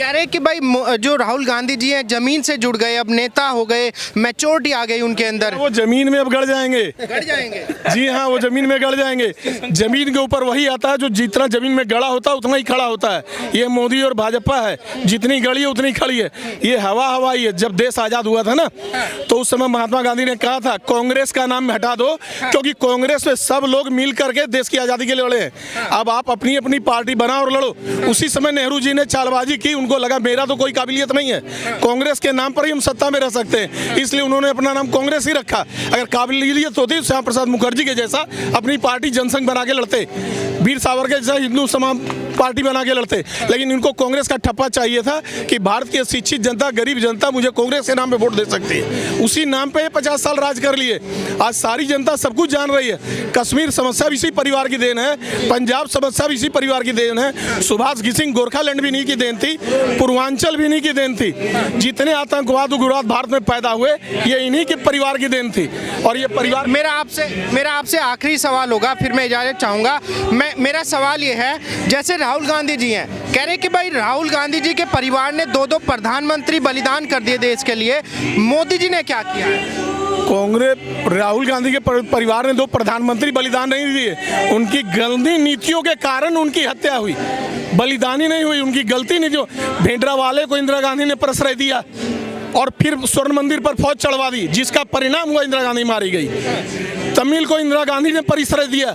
कह रहे कि भाई जो राहुल गांधी जी हैं जमीन से जुड़ गए, अब नेता हो गए, मैच्योरिटी आ गई उनके अंदर। वो जमीन में अब गड़ जाएंगे। गड़ जाएंगे? जी हाँ, वो जमीन में गड़ जाएंगे। जमीन के ऊपर वही आता है जो जितना जमीन में गड़ा होता है उतना ही खड़ा होता है। ये मोदी और भाजपा है, जितनी गड़ी है उतनी खड़ी है। ये हवा ही है। जब देश आजाद हुआ था ना, तो उस समय महात्मा गांधी ने कहा था कांग्रेस का नाम हटा दो, क्योंकि कांग्रेस में सब लोग मिल करके देश की आजादी के लिए लड़े हैं। अब आप अपनी अपनी पार्टी बनाओ और लड़ो। उसी समय नेहरू जी ने चालबाजी की, उनको लगा मेरा तो कोई काबिलियत नहीं है, कांग्रेस के नाम पर ही हम सत्ता में रह सकते हैं, इसलिए उन्होंने अपना नाम कांग्रेस ही रखा। अगर काबिलियत होती तो श्यामा प्रसाद मुखर्जी के जैसा अपनी पार्टी जनसंघ बना के लड़ते, वीर सावरकर जैसा हिंदू समाज पार्टी बना के लड़ते। लेकिन इनको कांग्रेस का ठप्पा चाहिए था कि भारत की शिक्षित जनता, गरीब जनता मुझे कांग्रेस के नाम पे वोट दे सकती है। उसी नाम पे 50 साल राज कर लिए। आज सारी जनता सब कुछ जान रही है। कश्मीर समस्या भी इसी परिवार की देन है, पंजाब समस्या भी इसी परिवार की देन है, सुभाष सिंह गोरखालैंड भी नहीं की देन थी, पूर्वांचल भी नहीं की देन थी। जितने आतंकवाद उग्रवाद भारत में पैदा हुए ये इन्हीं के परिवार की देन थी। और ये परिवार मेरा आपसे आखिरी सवाल होगा, फिर मैं इजाजत चाहूंगा। मेरा सवाल ये है, जैसे राहुल गांधी जी हैं, कह रहे कि भाई राहुल गांधी जी के परिवार ने 2 प्रधानमंत्री बलिदान कर दिए देश के लिए, मोदी जी ने क्या किया है? कांग्रेस राहुल गांधी के परिवार ने 2 प्रधानमंत्री बलिदान नहीं दिए। उनकी गंदी नीतियों के कारण उनकी हत्या हुई, बलिदानी नहीं हुई, उनकी गलती नीतियों। भेंडरावाले को इंदिरा गांधी ने प्रश्रय दिया और फिर स्वर्ण मंदिर पर फौज चढ़वा दी, जिसका परिणाम हुआ इंदिरा गांधी मारी गई। तमिल को इंदिरा गांधी ने परिश्रय दिया,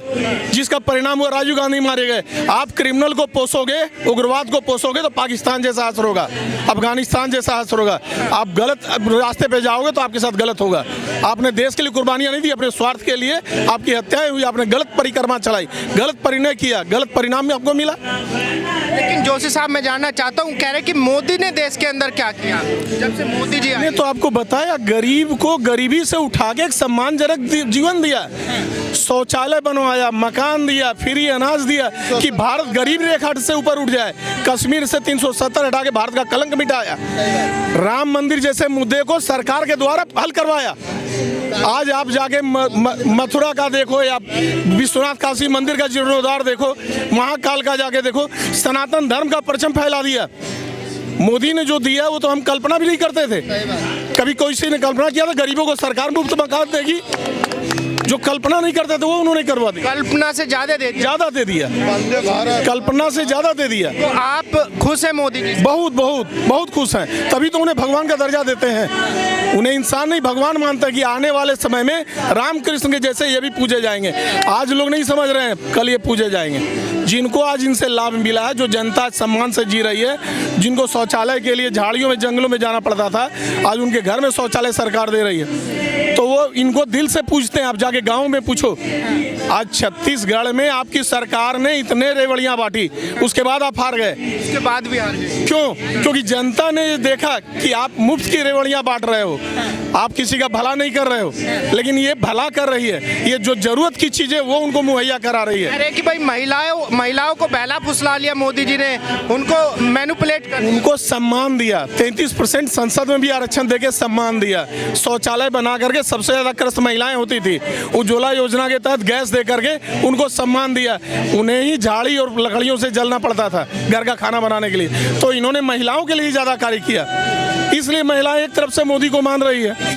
जिसका परिणाम हुआ राजीव गांधी मारे गए। आप क्रिमिनल को पोसोगे, उग्रवाद को पोसोगे तो पाकिस्तान जैसा असर होगा, अफगानिस्तान जैसा असर होगा। आप गलत रास्ते पे जाओगे तो आपके साथ गलत होगा। आपने देश के लिए कुर्बानियां नहीं दी, अपने स्वार्थ के लिए आपकी हत्याएं हुई, आपने गलत परिक्रमा चलाई, गलत परिणय किया, गलत परिणाम भी आपको मिला। लेकिन जोशी साहब, मैं जानना चाहता हूँ, कह रहे कि मोदी ने देश के अंदर क्या किया जब से मोदी जी आए? तो आपको बताया, गरीब को गरीबी से उठा के एक सम्मानजनक जीवन दिया, शौचालय बनवाया, मकान दिया, फ्री अनाज दिया कि भारत गरीब रेखा से ऊपर उठ जाए। कश्मीर से 370 हटा के भारत का कलंक मिटाया। राम मंदिर जैसे मुद्दे को सरकार के द्वारा हल करवाया। आज आप जाके मथुरा का देखो या विश्वनाथ काशी मंदिर का जीर्णोद्धार देखो, महाकाल का जाके देखो, सनातन धर्म का परचम फैला दिया। मोदी ने जो दिया वो तो हम कल्पना भी नहीं करते थे। कभी कोई किसी ने कल्पना किया था गरीबों को सरकार मुफ्त मकान देगी? जो कल्पना नहीं करते थे वो उन्होंने करवा दी। कल्पना से ज्यादा दे दिया, कल्पना से ज्यादा दे दिया। तो आप खुश हैं मोदी जी? बहुत बहुत बहुत खुश हैं, तभी तो उन्हें भगवान का दर्जा देते हैं। उन्हें इंसान नहीं भगवान मानता कि आने वाले समय में रामकृष्ण के जैसे ये भी पूजे जाएंगे। आज लोग नहीं समझ रहे हैं, कल ये पूजे जाएंगे। जिनको आज इनसे लाभ मिला है, जो जनता सम्मान से जी रही है, जिनको शौचालय के लिए झाड़ियों में जंगलों में जाना पड़ता था, आज उनके घर में शौचालय सरकार दे रही है। तो वो इनको दिल से पूछते हैं। आप जाके गांव में पूछो, आज छत्तीसगढ़ में आपकी सरकार ने इतने रेवड़ियां बांटी, उसके बाद आप हार गए। उसके बाद भी हार गए क्यों? क्योंकि जनता ने देखा कि आप मुफ्त की रेवड़ियां बांट रहे हो, आप किसी का भला नहीं कर रहे हो। लेकिन ये भला कर रही है, ये जो जरूरत की चीजें वो उनको मुहैया करा रही है। अरे कि भाई महिलाओं को बहला फुसला लिया मोदी जी ने, उनको मैनिपुलेट कर, उनको सम्मान दिया। 33% संसद में भी आरक्षण देके सम्मान दिया। शौचालय बना करके सबसे ज्यादा त्रस्त महिलाएं होती थी, उज्ज्वला योजना के तहत गैस दे करके उनको सम्मान दिया। उन्हें ही झाड़ी और लकड़ियों से जलना पड़ता था घर का खाना बनाने के लिए, तो इन्होंने महिलाओं के लिए ज्यादा कार्य किया। इसलिए महिलाएं एक तरफ से मोदी को मान रही है।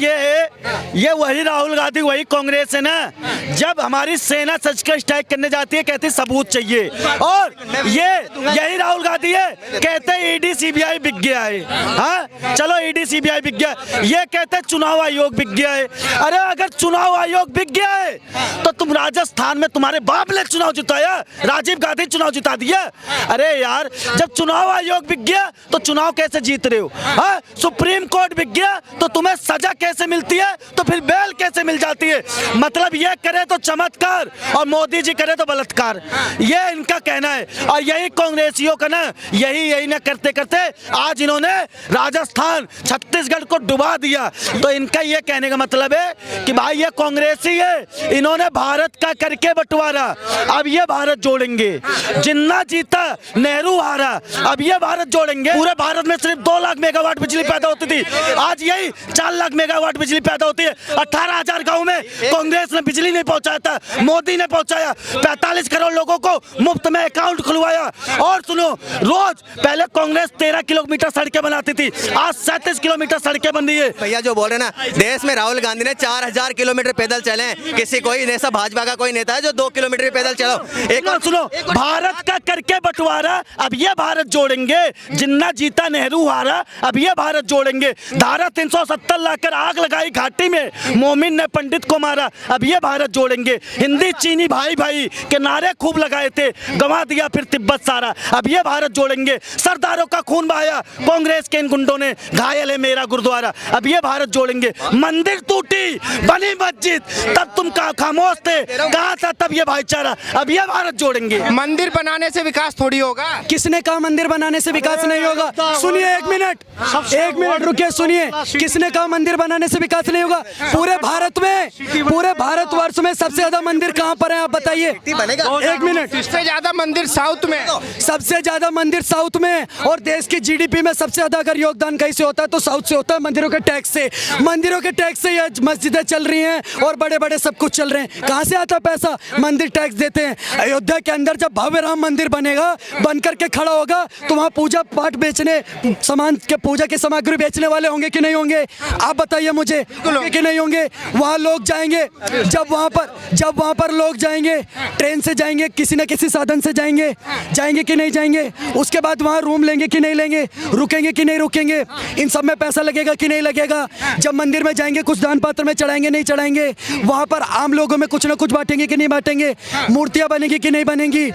ये वही राहुल गांधी, वही कांग्रेस है ना। जब हमारी सेना सच का स्ट्राइक करने जाती है, कहते सबूत चाहिए, और यही राहुल गांधी है, कहते ईडी सीबीआई बिक गया है। हाँ, चलो ईडी सीबीआई बिक गया, ये कहते चुनाव आयोग बिक गया है। अरे अगर चुनाव आयोग बिक गया है तो तुम राजस्थान में तुम्हारे बाप ने चुनाव जिताया, राजीव गांधी चुनाव जिता दिया। अरे यार, जब चुनाव आयोग बिक गया तो चुनाव कैसे जीत रहे हो? हाँ, सुप्रीम कोर्ट बिक गया तो तुम्हें सजा कैसे मिलती है, तो फिर बेल कैसे मिल जाती है? मतलब ये करे तो चमत्कार और मोदी जी करे तो बलात्कार, ये इनका कहना है। और यही कांग्रेसियों का ना, यही ना करते करते आज इन्होंने राजस्थान छत्तीसगढ़ को डुबा दिया। तो इनका ये कहने का मतलब है कि भाई ये कांग्रेसी है, इन्होंने भारत का करके बंटवारा, अब ये भारत जोड़ेंगे। जिन्ना जीता, नेहरू हारा, अब ये भारत जोड़ेंगे। पूरे भारत में सिर्फ 2 लाख मेगावाट बिजली पैदा होती थी, आज यही 4 लाख मेगावाट बिजली पैदा होती है। 18,000 गाँव में कांग्रेस ने बिजली नहीं पहुंचाया था, मोदी ने पहुंचाया। 45 करोड़ लोगों को मुफ्त में अकाउंट खुलवाया। और सुनो, रोज पहले कांग्रेस 13 किलोमीटर सड़कें बनाती थी, आज 37 किलोमीटर सड़कें बन रही है। भैया जो बोल रहे ना, देश में राहुल गांधी ने 4000 किलोमीटर पैदल चले हैं। किसी कोई ऐसा भाजपा का कोई नेता है जो 2 किलोमीटर भी पैदल चलो? एक और सुनो, भारत का करके बंटवारा, अब ये भारत जोड़ेंगे। जिन्ना जीता नेहरू हारा, अब ये भारत जोड़ेंगे। धारा 370 लाकर आग लगाई घाटी में, मोमिन ने पंडित को मारा, अब ये भारत जोड़ेंगे। हिंदी चीनी भाई भाई के नारे खूब लगाए थे, गंवा दिया फिर तिब्बत सारा, अब ये भारत जोड़ेंगे। सरदारों का खून बहाया कांग्रेस के इन गुंडों ने, घायल है मेरा गुरुद्वारा, अब ये भारत जोड़ेंगे। मंदिर टूटी, बनी मस्जिद, तब तुम खामोश थे, कहा था तब ये भाईचारा, अब ये भारत जोड़ेंगे। मंदिर बनाने से विकास थोड़ी होगा। किसने कहा मंदिर बनाने से विकास नहीं होगा? सुनिए, एक मिनट रुकिए, सुनिए। किसने कहा मंदिर बनाने से विकास नहीं होगा? पूरे भारतवर्ष में सबसे ज्यादा मंदिर कहाँ पर है, आप बताइए। एक मिनट। सबसे ज्यादा मंदिर साउथ में, सबसे ज्यादा मंदिर साउथ में, और देश की जीडीपी में सबसे ज्यादा अगर योगदान कहीं से होता है तो साउथ से होता है, मंदिरों के टैक्स से। मंदिरों के टैक्स से ये मस्जिदें चल रही हैं और बड़े बड़े सब कुछ चल रहे हैं। कहाँ से आता पैसा? मंदिर टैक्स देते हैं। अयोध्या के अंदर जब भव्य राम मंदिर बनेगा, बन करके खड़ा होगा, तो वहाँ पूजा पाठ बेचने, सामान के पूजा की सामग्री बेचने वाले होंगे कि नहीं होंगे? आप बताइए मुझे, कि नहीं होंगे? वहाँ लोग जाएंगे, जब वहाँ पर लोग जाएंगे, ट्रेन से जाएंगे, किसी न किसी साधन से जाएंगे कि नहीं जाएंगे? उसके बाद वहाँ रूम लेंगे कि नहीं लेंगे? रुकेंगे कि नहीं रुकेंगे? इन सब में पैसा लगेगा कि नहीं लगेगा? जब मंदिर में जाएंगे, कुछ दान पात्र में चढ़ाएंगे नहीं चढ़ाएंगे? वहाँ पर आम लोगों में कुछ ना कुछ बांटेंगे कि नहीं बांटेंगे? मूर्तियाँ बनेगी कि नहीं बनेंगी?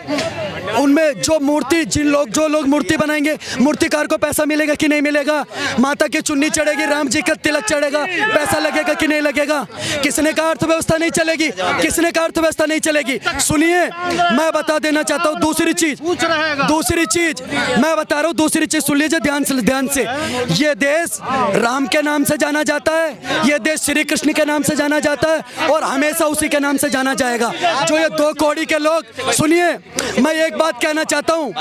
उनमें जो लोग मूर्ति बनाएंगे, मूर्तिकार को पैसा मिलेगा कि नहीं मिलेगा? माता की चुन्नी चढ़ेगी, राम जी का तिलक चढ़ेगा, पैसा लगेगा कि नहीं लगेगा? किसने कहा अर्थव्यवस्था नहीं चलेगी? किसने कहा अर्थव्यवस्था नहीं चलेगी? सुनिए, मैं बता देना चाहता हूँ दूसरी चीज मैं बता रहा हूँ, दूसरी चीज सुन लीजिए ध्यान से। ये देश राम के नाम से जाना जाता है, ये देश श्री कृष्ण के नाम से जाना जाता है, और हमेशा उसी के नाम से जाना जाएगा। जो ये 2 कौड़ी के लोग, सुनिए, मैं एक बात कहना चाहता हूँ,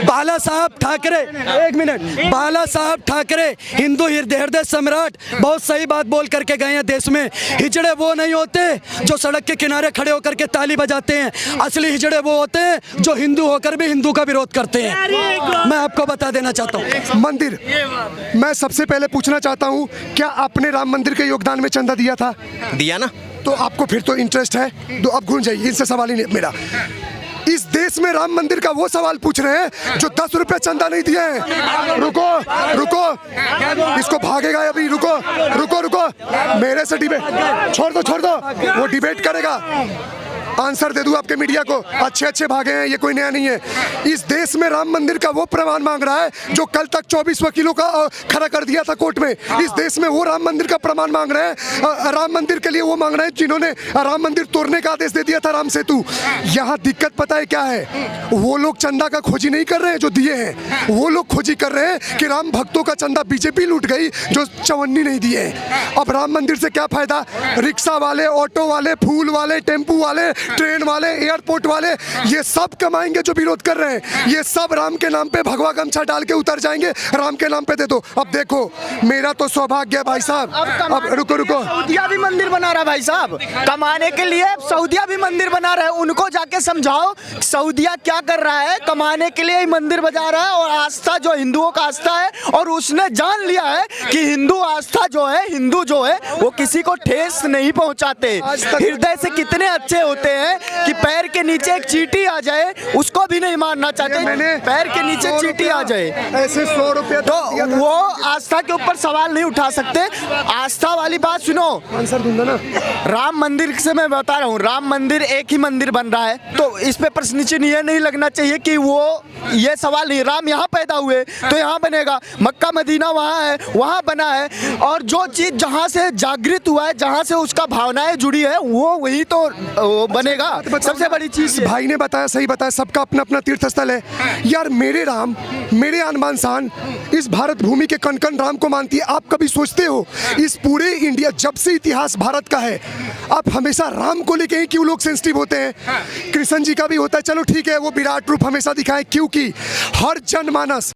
बाला साहब ठाकरे, एक मिनट, बाला साहब ठाकरे हिंदू हृदय सम्राट बहुत सही बात बोल करके गए हैं। देश में हिजड़े वो नहीं होते जो सड़क के किनारे खड़े होकर के ताली बजाते हैं, असली हिजड़े वो होते हैं जो हिंदू होकर भी हिंदू का विरोध करते हैं। मैं आपको बता देना चाहता हूँ। मंदिर, मैं सबसे पहले पूछना चाहता हूँ, क्या आपने राम मंदिर के योगदान में चंदा दिया था? दिया ना। तो आपको फिर तो इंटरेस्ट है, तो अब घूम जाइए, इनसे सवाल ही नहीं मेरा। इस देश में राम मंदिर का वो सवाल पूछ रहे हैं जो 10 रुपए चंदा नहीं दिए हैं। रुको, इसको भागेगा अभी, रुको, मेरे से डिबेट छोड़ दो, वो डिबेट करेगा, आंसर दे दूं आपके मीडिया को। अच्छे भागे हैं, ये कोई नया नहीं है। इस देश में राम मंदिर का वो प्रमाण मांग रहा है जो कल तक 24 वकीलों का खड़ा कर दिया था कोर्ट में। इस देश में वो राम मंदिर का प्रमाण मांग रहे हैं, राम मंदिर के लिए वो मांग रहे हैं जिन्होंने राम मंदिर तोड़ने का आदेश दे दिया था, राम सेतु। यहाँ दिक्कत पता है क्या है? वो लोग चंदा का खोजी नहीं कर रहे हैं जो दिए हैं, वो लोग खोजी कर रहे हैं कि राम भक्तों का चंदा बीजेपी लूट गई जो 54 नहीं दिए। अब राम मंदिर से क्या फायदा? रिक्शा वाले, ऑटो वाले, फूल वाले, टेम्पू वाले, ट्रेन वाले, एयरपोर्ट वाले, ये सब कमाएंगे जो विरोध कर रहे हैं। ये सब राम के नाम पे भगवा गमछा डाल के उतर जाएंगे, राम के नाम पे दे दो। अब देखो, मेरा तो सौभाग्य है भाई साहब। अब रुको, सऊदिया भी मंदिर बना रहा है भाई साहब, कमाने के लिए। सऊदिया भी मंदिर बना रहा है, उनको जाके समझाओ सऊदिया क्या कर रहा है, कमाने के लिए ही मंदिर बजा रहा है। और आस्था जो हिंदुओं का आस्था है, और उसने जान लिया है कि हिंदू आस्था जो है, हिंदू जो है वो किसी को ठेस नहीं पहुंचाते, हृदय से कितने अच्छे होते हैं कि पैर के नीचे एक चींटी आ जाए उसको भी नहीं मारना चाहते। पैर के नीचे चींटी आ जाए ऐसे 100 रुपए तो वो आस्था के ऊपर सवाल नहीं उठा सकते। आस्था वाली बात सुनो, आंसर दूंगा ना। राम मंदिर से मैं बता रहा हूँ, राम मंदिर एक ही मंदिर बन रहा है, तो इस पे प्रश्न चिन्ह ये नहीं लगना चाहिए कि वो ये सवाल नहीं, राम यहाँ पैदा हुए तो यहाँ बनेगा, मक्का मदीना वहाँ है, वहाँ बना है। और जो चीज जहाँ से जागृत हुआ है, जहाँ से उसका भावनाएं जुड़ी है, वो वही तो बनेगा। सबसे बड़ी चीज भाई ने बताया, सही बताया, सबका अपना अपना तीर्थ स्थल है यार। मेरे राम, मेरे आन बान शान इस भारत भूमि के कण कण राम को मानती है। आप कभी सोचते हो इस पूरे इंडिया, जब से इतिहास भारत का है, आप हमेशा राम को लेके ही क्यों लोग सेंसिटिव होते हैं? कृष्ण जी का भी होता है, चलो ठीक है, वो विराट रूप हमेशा दिखाएं, क्योंकि हर जनमानस